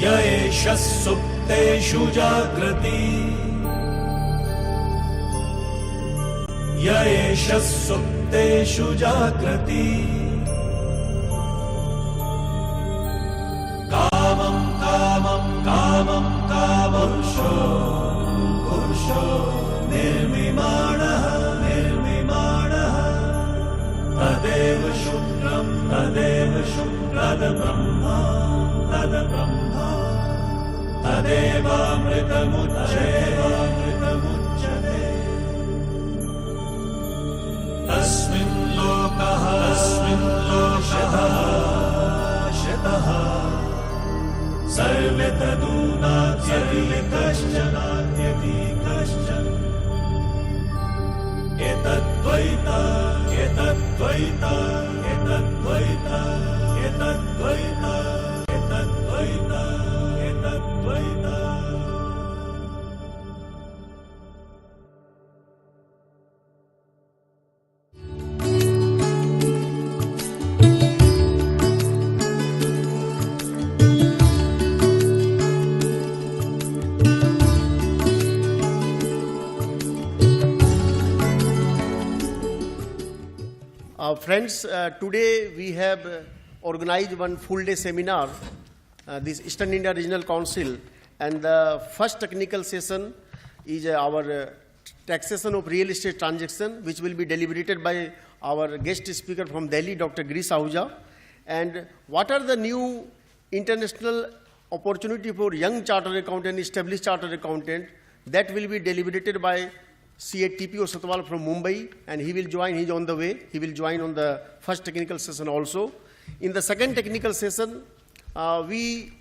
य एष सुप्तेषु जाग्रति य एष सुप्तेषु जाग्रति कामं कामं कामं कामपुरुषो पुरुषो निर्मिमाणः निर्मिमाणः तदेव शुक्रं तद्ब्रह्मा तदेवामृतमुच्यते तस्मिन् लोकः शतः सर्वे तदूनात्यपि कश्चन एतद्द्वैता एतद्द्वैता एतद्द्वैता एतद्द्वैता एतद्द्वैता एतद्द्वैता. Friends, today we have organized one full-day seminar, this Eastern India Regional Council, and the first technical session is our taxation of real estate transaction, which will be deliberated by our guest speaker from Delhi, Dr. Girish Ahuja. And what are the new international opportunity for young chartered accountant, established chartered accountant, that will be deliberated by CA TPO Satwal from Mumbai, and he will join, he's on the way, he will join on the first technical session also. In the second technical session, we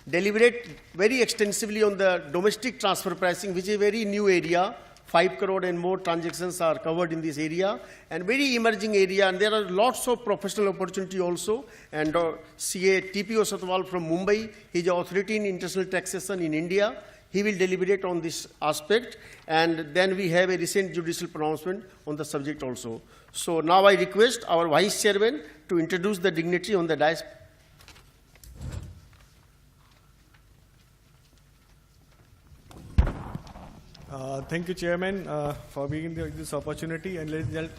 deliberate very extensively on the domestic transfer pricing, which is a very new area. 5 crore and more transactions are covered in this area, and very emerging area, and there are lots of professional opportunity also. And CA TPO Satwal from Mumbai, he is an authority in international taxation in India. He will deliberate on this aspect, and then we have a recent judicial pronouncement on the subject also. So now I request our Vice Chairman to introduce the dignitary on the dais. Thank you, Chairman, for giving this opportunity. And ladies and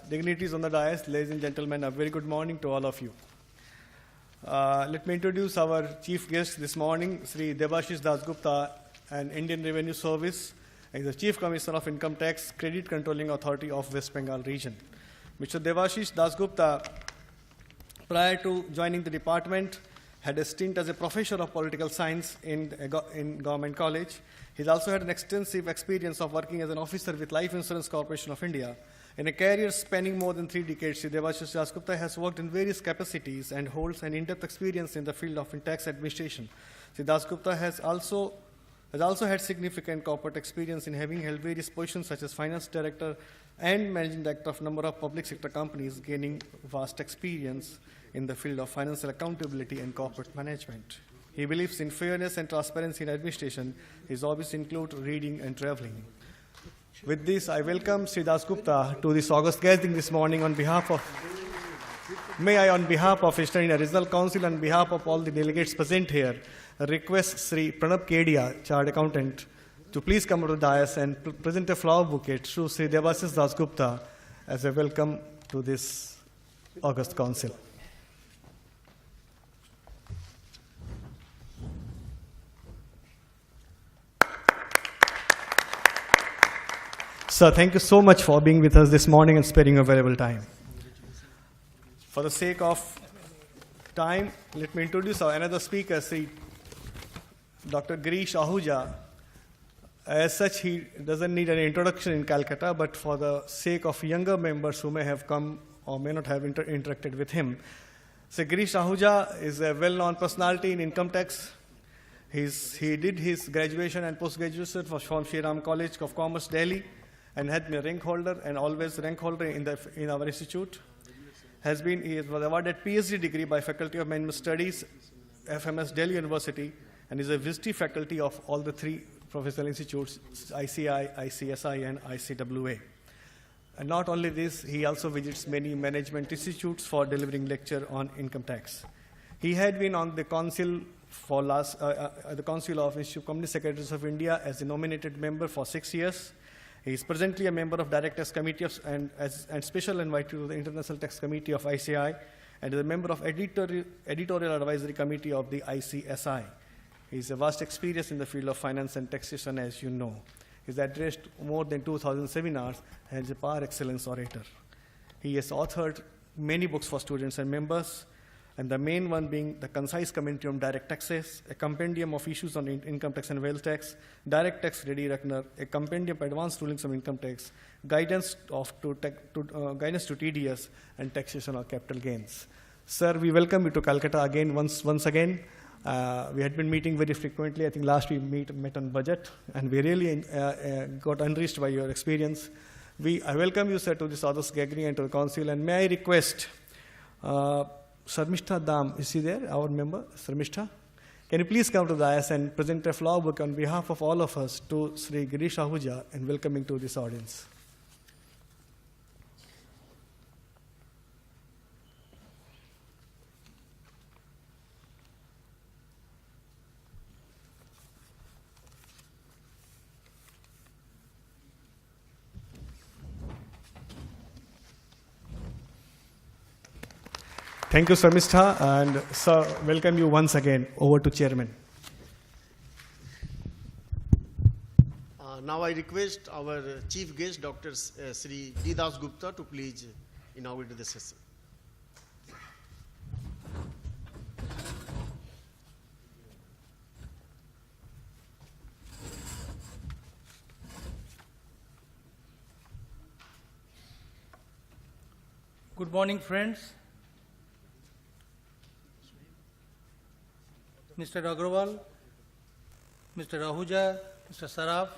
dignitaries on the dais, ladies and gentlemen, a very good morning to all of you. Let me introduce our chief guest this morning, Sri Debashish Dasgupta, an Indian Revenue Service. He is the Chief Commissioner of Income Tax, Credit Controlling Authority of West Bengal region. Mr. Debashish Dasgupta, prior to joining the department, had a stint as a professor of political science in Government College. He's also had an extensive experience of working as an officer with Life Insurance Corporation of India. In a career spanning more than 3 decades, Sri Debashish Dasgupta has worked in various capacities and holds an in-depth experience in the field of tax administration. Sri Dasgupta has also had significant corporate experience in having held various positions such as finance director and managing director of a number of public sector companies, gaining vast experience in the field of financial accountability and corporate management. He believes in fairness and transparency in administration. His hobbies include reading and traveling. With this, I welcome Sri Dasgupta to this august gathering this morning on behalf of Eastern India Regional Council, on behalf of all the delegates present here, request Sri Pranab Kedia, Chartered Accountant, to please come to the dais and present a flower bouquet to Sri Debashish Dasgupta as a welcome to this august council. Sir, thank you so much for being with us this morning and sparing your valuable time. For the sake of time, let me introduce our another speaker, Sri Dr. Girish Ahuja. As such, he doesn't need an introduction in Calcutta, but for the sake of younger members who may have come or may not have interacted with him, Sri Girish Ahuja is a well-known personality in income tax. He did his graduation and post-graduation from Shri Ram College of Commerce, Delhi, and had been a rank holder and always rank holder in our institute. He was awarded PhD degree by Faculty of Management Studies, FMS Delhi University, and is a visiting faculty of all the 3 professional institutes, ICI, ICSI, and ICWA. And not only this, he also visits many management institutes for delivering lecture on income tax. He had been on the council for the Council of Institute of Company Secretaries of India as a nominated member for 6 years. He is presently a member of Directors Committee and special invitee to the International Tax Committee of ICI, and is a member of Editorial Advisory Committee of the ICSI. He has a vast experience in the field of finance and taxation, as you know. He has addressed more than 2,000 seminars and is a par excellence orator. He has authored many books for students and members, and the main one being The Concise Commentary on Direct Taxes, a compendium of issues on income tax and wealth tax, Direct Tax Ready Reckoner, a compendium of advanced rulings on income tax, guidance to TDS, and taxation of capital gains. Sir, we welcome you to Calcutta again, once again. We had been meeting very frequently. I think last we met on budget, and we really got enriched by your experience. I welcome you, sir, to this authors gathering and to the council. And may I request Sarmishta Dam, is he there, our member, Sarmishta? Can you please come to the dais and present a flower book on behalf of all of us to Sri Girish Ahuja and welcoming to this audience. Thank you, Sarmishta, and sir, welcome you once again. Over to Chairman. Now I request our chief guest, Dr. Sri D. Das Gupta, to please inaugurate the session. Good morning, friends. Mr. Agrawal, Mr. Ahuja, Mr. Saraf,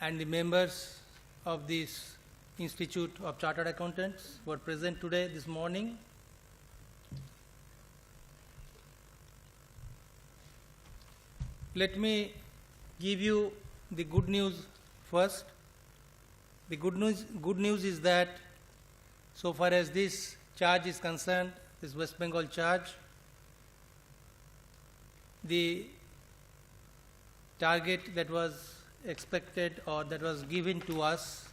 and the members of this Institute of Chartered Accountants who are present today, this morning. Let me give you the good news first. The good news is that so far as this charge is concerned, this West Bengal charge, the target that was expected or that was given to us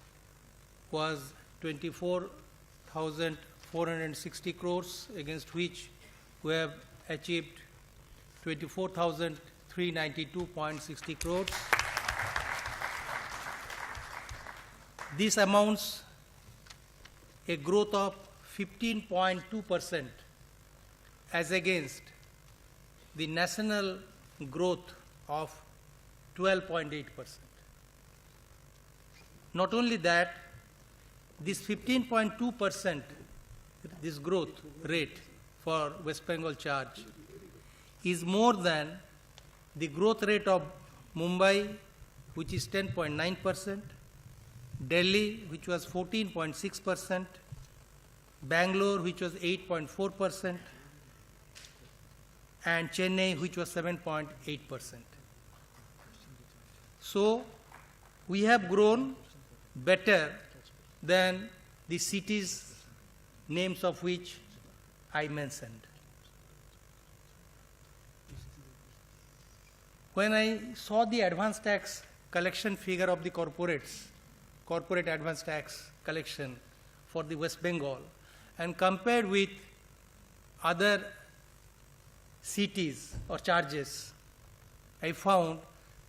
was 24,460 crores, against which we have achieved 24,392.60 crores. This amounts a growth of 15.2% as against the national growth of 12.8%. Not only that, this 15.2%, this growth rate for West Bengal charge is more than the growth rate of Mumbai, which is 10.9%, Delhi, which was 14.6%, Bangalore, which was 8.4%, and Chennai, which was 7.8%. So we have grown better than the cities, names of which I mentioned. When I saw the advance tax collection figure of the corporate advance tax collection for the West Bengal, and compared with other cities or charges, I found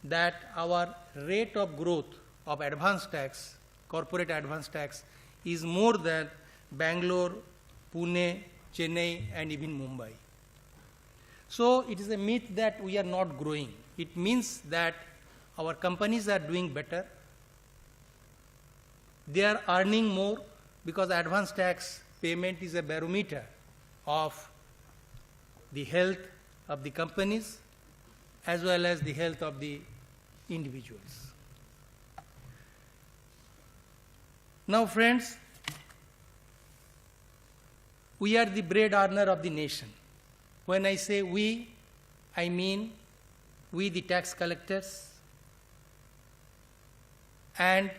that our rate of growth of advance tax, corporate advance tax, is more than Bangalore, Pune, Chennai, and even Mumbai. So it is a myth that we are not growing. It means that our companies are doing better. They are earning more, because advance tax payment is a barometer of the health of the companies as well as the health of the individuals. Now, friends, we are the bread earner of the nation. When I say we, I mean we the tax collectors, and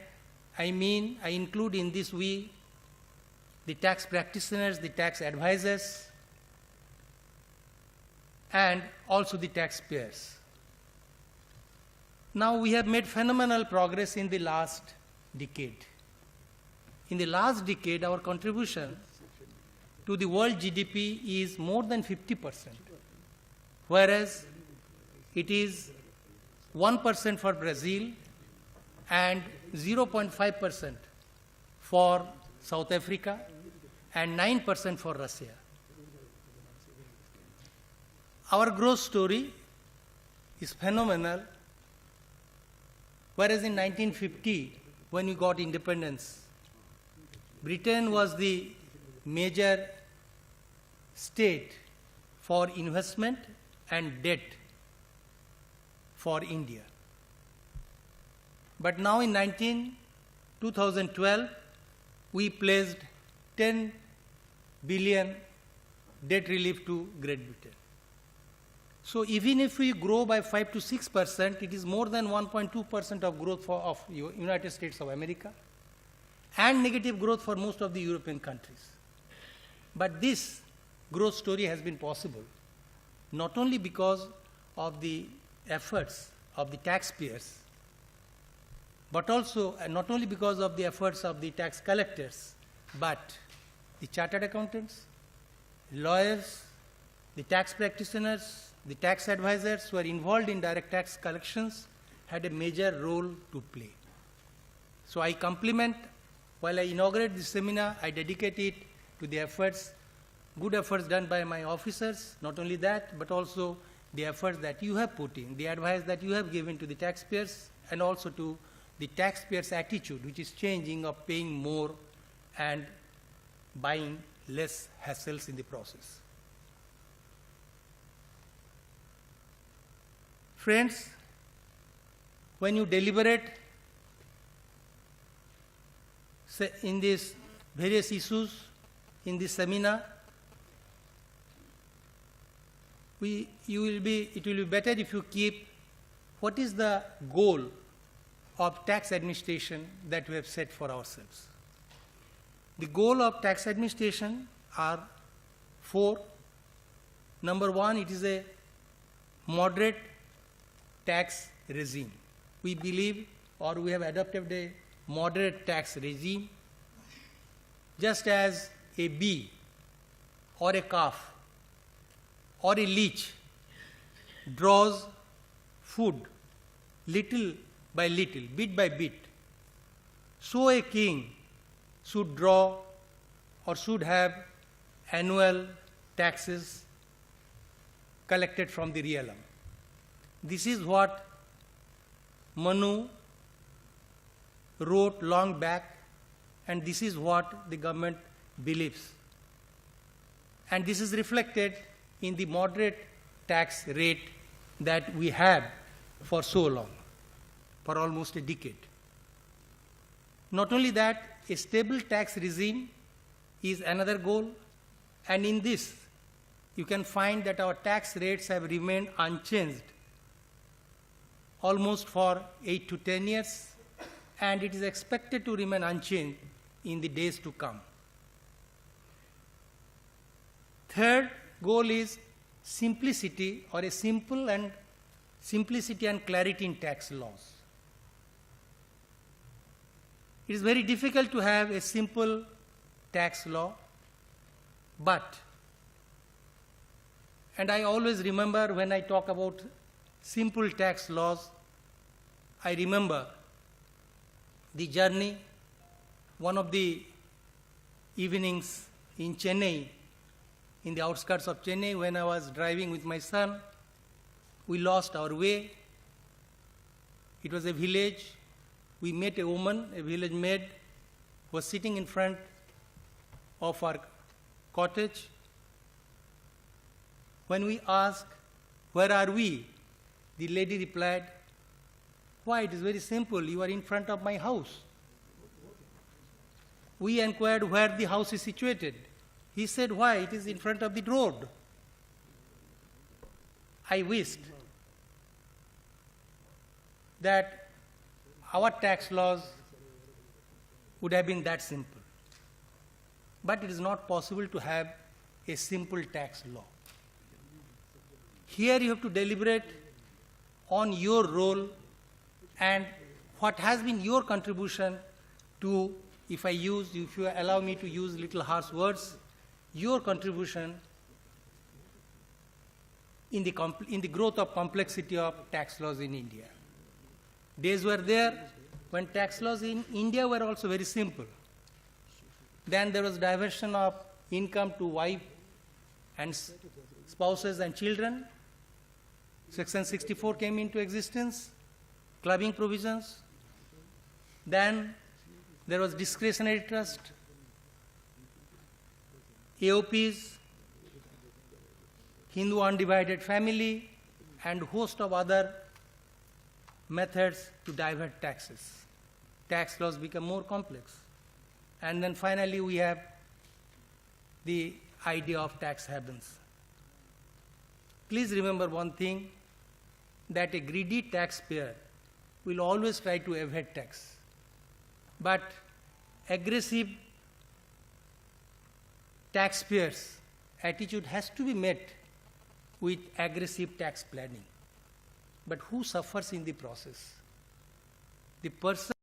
I include in this we the tax practitioners, the tax advisors, and also the taxpayers. Now we have made phenomenal progress in the last decade. In the last decade, our contribution to the world GDP is more than 50%, whereas it is 1% for Brazil and 0.5% for South Africa and 9% for Russia. Our growth story is phenomenal, whereas in 1950, when we got independence, Britain was the major state for investment and debt for India. But now in 2012, we pledged 10 billion debt relief to Great Britain. So even if we grow by 5 to 6%, it is more than 1.2% of growth of United States of America, and negative growth for most of the European countries. But this growth story has been possible not only because of the efforts of the taxpayers, but also not only because of the efforts of the tax collectors, but the chartered accountants, lawyers, the tax practitioners, the tax advisors who are involved in direct tax collections had a major role to play. So I compliment, while I inaugurate this seminar, I dedicate it to the efforts, good efforts done by my officers, not only that, but also the efforts that you have put in, the advice that you have given to the taxpayers, and also to the taxpayers' attitude, which is changing of paying more and buying less hassles in the process. Friends, when you deliberate in these various issues in this seminar, it will be better if you keep what is the goal of tax administration that we have set for ourselves. The goal of tax administration are 4. Number 1, it is a moderate tax regime. We believe, or we have adopted a moderate tax regime, just as a bee or a calf or a leech draws food little by little, bit by bit, so a king should draw or should have annual taxes collected from the realm. This is what Manu wrote long back, and this is what the government believes. And this is reflected in the moderate tax rate that we have for so long, for almost a decade. Not only that, a stable tax regime is another goal, and in this you can find that our tax rates have remained unchanged almost for 8 to 10 years, and it is expected to remain unchanged in the days to come. Third goal is simplicity, or a simplicity and clarity in tax laws. It is very difficult to have a simple tax law, and I always remember when I talk about simple tax laws, I remember the journey, one of the evenings in Chennai, in the outskirts of Chennai, when I was driving with my son. We lost our way. It was a village. We met a woman, a village maid, who was sitting in front of our cottage. When we asked, "Where are we?" the lady replied, "Why, it is very simple. You are in front of my house." We inquired where the house is situated. He said, "Why, it is in front of the road." I wished that our tax laws would have been that simple. But it is not possible to have a simple tax law. Here you have to deliberate on your role and what has been your contribution to, if you allow me to use little harsh words, your contribution in the growth of complexity of tax laws in India. Days were there when tax laws in India were also very simple. Then there was diversion of income to wife and spouses and children. Section 64 came into existence, clubbing provisions. Then there was discretionary trust, AOPs, Hindu undivided family, and host of other methods to divert taxes. Tax laws become more complex. And then finally we have the idea of tax havens. Please remember one thing, that a greedy taxpayer will always try to evade tax. But aggressive taxpayers' attitude has to be met with aggressive tax planning. But who suffers in the process? The person